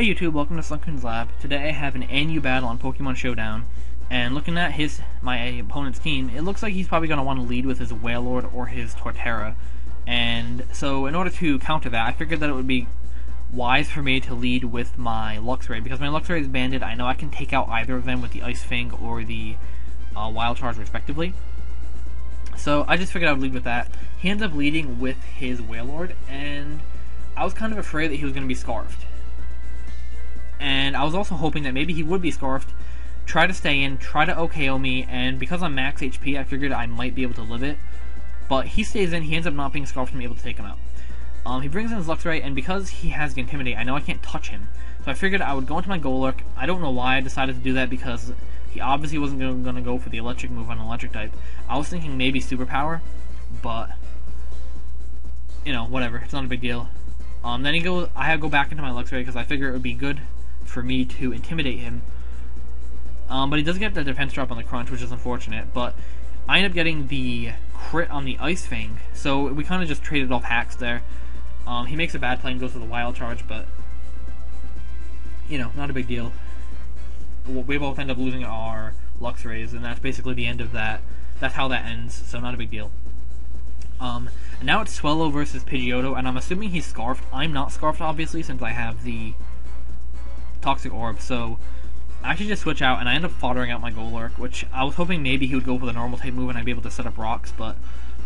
Hey YouTube, welcome to Sunken's Lab. Today I have an NU battle on Pokemon Showdown, and looking at my opponent's team, it looks like he's probably going to want to lead with his Wailord or his Torterra. And so in order to counter that, I figured that it would be wise for me to lead with my Luxray, because my Luxray is banded. I know I can take out either of them with the Ice Fang or the Wild Charge respectively. So I just figured I would lead with that. He ends up leading with his Wailord, and I was kind of afraid that he was going to be Scarfed. And I was also hoping that maybe he would be Scarfed, try to stay in, try to OKO me, and because I'm max HP, I figured I might be able to live it. But he stays in, he ends up not being Scarfed, and I'm able to take him out. He brings in his Luxray, and because he has the Intimidate, I know I can't touch him. So I figured I would go into my Golurk. I don't know why I decided to do that, because he obviously wasn't going to go for the electric move on an electric type. I was thinking maybe Superpower, but, you know, whatever, it's not a big deal. Then I go back into my Luxray, because I figure it would be good for me to intimidate him. But he does get the defense drop on the Crunch, which is unfortunate, but I end up getting the crit on the Ice Fang, so we kind of just traded off hacks there. He makes a bad play and goes for the Wild Charge, but, you know, not a big deal. We both end up losing our Luxrays, and that's basically the end of that. That's how that ends, so not a big deal. And now it's Swellow versus Pidgeotto, and I'm assuming he's Scarfed. I'm not Scarfed, obviously, since I have the Toxic Orb, so I actually just switch out, and I end up foddering out my Golurk, which I was hoping maybe he would go for the normal type move and I'd be able to set up rocks, but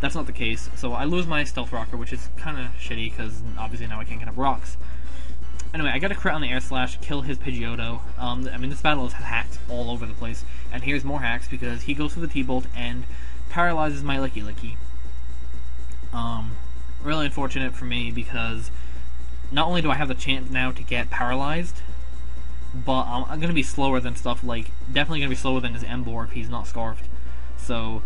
that's not the case. So I lose my Stealth Rocker, which is kind of shitty, because obviously now I can't get up rocks. Anyway, I get a crit on the Air Slash, kill his Pidgeotto. I mean, this battle has hacks all over the place, and here's more hacks, because he goes for the T-Bolt and paralyzes my Licky. Really unfortunate for me, because not only do I have the chance now to get paralyzed, but I'm going to be slower than stuff like, definitely going to be slower than his Emboar if he's not Scarfed. So,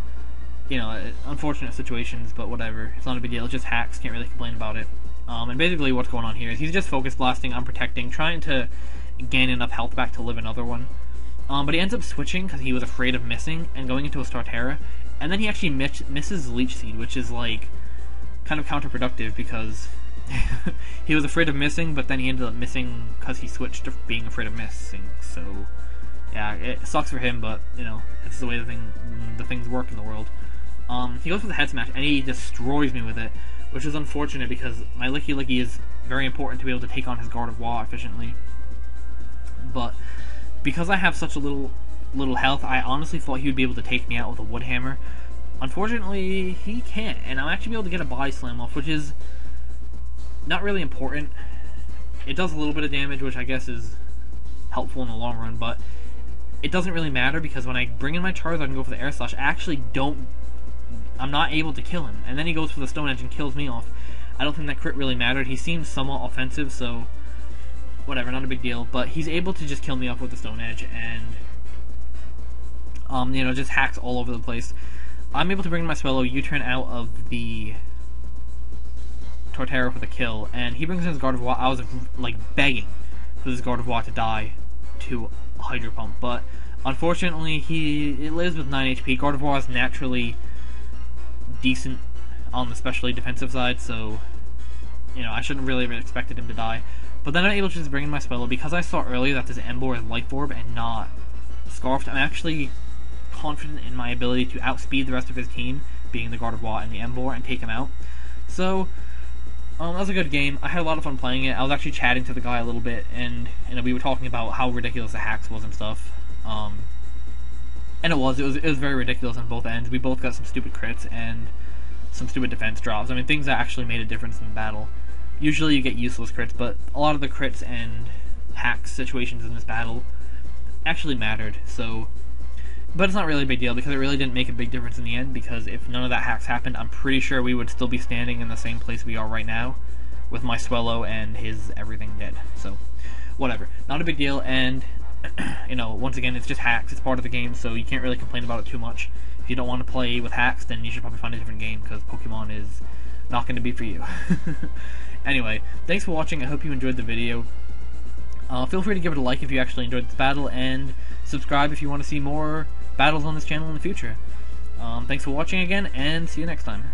you know, unfortunate situations, but whatever. It's not a big deal. It's just hacks. Can't really complain about it. And basically what's going on here is he's just focus blasting, I'm protecting, trying to gain enough health back to live another one. But he ends up switching because he was afraid of missing and going into a Starterra. And then he actually misses Leech Seed, which is like kind of counterproductive because he was afraid of missing, but then he ended up missing because he switched to being afraid of missing. So, yeah, it sucks for him, but, you know, it's the way the things work in the world. He goes for the Head Smash, and he destroys me with it, which is unfortunate because my Licky is very important to be able to take on his Gardevoir efficiently. But because I have such a little health, I honestly thought he would be able to take me out with a Wood Hammer. Unfortunately, he can't, and I'll actually be able to get a Body Slam off, which is not really important. It does a little bit of damage, which I guess is helpful in the long run, but it doesn't really matter because when I bring in my Charizard and go for the Air Slash, I'm not able to kill him. And then he goes for the Stone Edge and kills me off. I don't think that crit really mattered. He seems somewhat offensive, so whatever, not a big deal. But he's able to just kill me off with the Stone Edge, and you know, just hacks all over the place. I'm able to bring in my Swellow, U-turn out of the Torterra for the kill, and he brings in his Gardevoir. I was like begging for this Gardevoir to die to Hydro Pump, but unfortunately it lives with 9 HP. Gardevoir is naturally decent on the specially defensive side, so you know I shouldn't really have expected him to die. But then I'm able to just bring in my Swellow because I saw earlier that this Emboar is Life Orb and not Scarfed. I'm actually confident in my ability to outspeed the rest of his team, being the Gardevoir and the Emboar, and take him out. So that was a good game. I had a lot of fun playing it. I was actually chatting to the guy a little bit, and we were talking about how ridiculous the hacks was and stuff. And it was very ridiculous on both ends. We both got some stupid crits and some stupid defense drops. I mean, things that actually made a difference in the battle. Usually you get useless crits, but a lot of the crits and hacks situations in this battle actually mattered. So, but it's not really a big deal because it really didn't make a big difference in the end, because if none of that hacks happened, I'm pretty sure we would still be standing in the same place we are right now with my Swellow and his everything dead. So, whatever. Not a big deal, and you know, once again, it's just hacks. It's part of the game, so you can't really complain about it too much. If you don't want to play with hacks, then you should probably find a different game, because Pokemon is not going to be for you. Anyway, thanks for watching. I hope you enjoyed the video. Feel free to give it a like if you actually enjoyed this battle, and subscribe if you want to see more battles on this channel in the future. Thanks for watching again, and see you next time.